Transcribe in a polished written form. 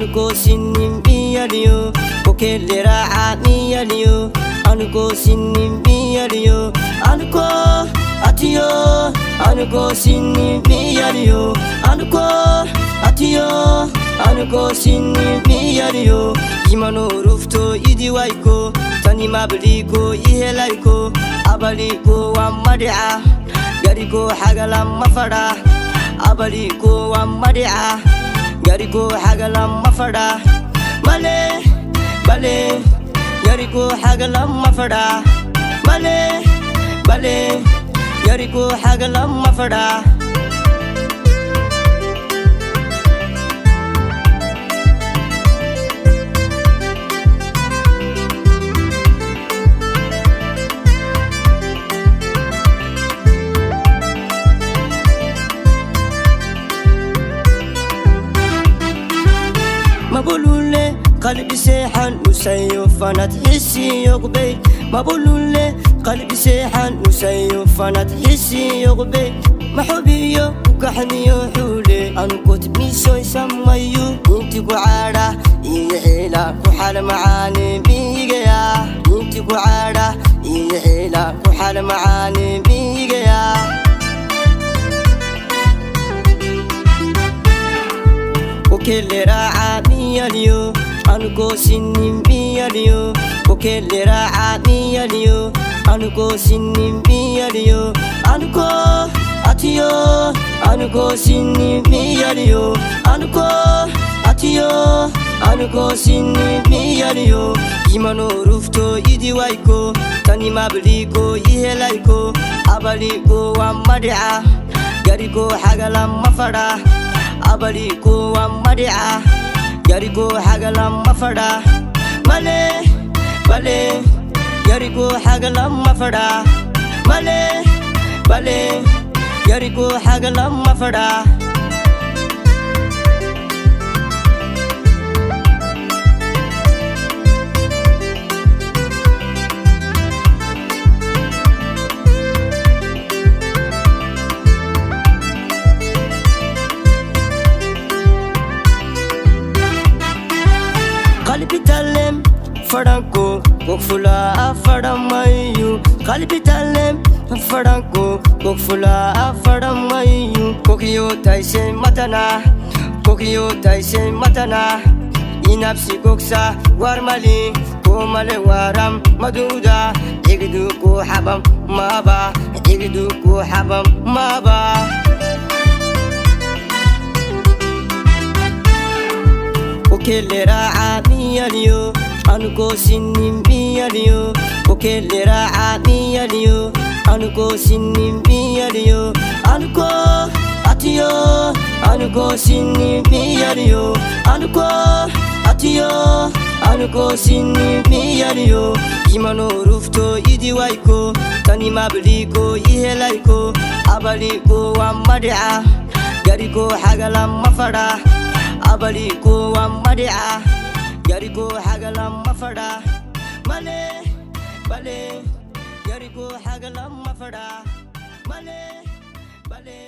Anuko sinim biyaliyo Kokelera amiyaliyo Anuko sinim biyaliyo Anuko atiyo Anuko sinim biyaliyo Anuko atiyo Anuko sinim biyaliyo Imano rufto idi waiko Tani mabaliko ihelaiko Abaliko wa madia Gariko hagala mafada Abaliko wa madia Gariko hagala mafada Male, bale Gariko hagala mafada Male, bale Gariko hagala mafada Mabulule qalbi sehan usayfanat hissi yuqbi Mabulule qalbi sehan usayfanat hissi yuqbi Mahubiyo kahniyo hule ankut miso isamayu inti kuara ihela kuhal maani bigaya inti kuara ihela kuhal maani bigaya Kokelera amiyaliyo Anuko sinim biyaliyo Kokelera amiyaliyo Anuko sinim biyaliyo Anuko atiyo Anuko sinim biyaliyo Anuko atiyo Anuko sinim biyaliyo Imano rufto idi waiko Tani mabaliko ihelaiko Abaliko wa madia Gariko hagala mafada Abaliko wa madia Gariko hagala mafada Male, bale Gariko hagala mafada Male, bale Gariko hagala mafada Qalbi talem fadanko kokfula fadamayu Qalbi talem fadanko kokfula fadamayu Kokiyo taise matana Kokiyo taise matana Inapsi koksa warmali Komale waram maduda Igdu ko habam maba Igdu ko habam maba Kokelera amiyaliyo Anuko sinim biyaliyo Kokelera amiyaliyo Anuko sinim biyaliyo Anuko atiyo Anuko sinim biyaliyo Anuko atiyo Anuko sinim biyaliyo Imano rufto idi waiko Tani mabaliko ihelaiko Abaliko wa madia Gariko hagala mafada Abaliko wa madia Gariko hagala mafada Male, bale Gariko hagala mafada Male, bale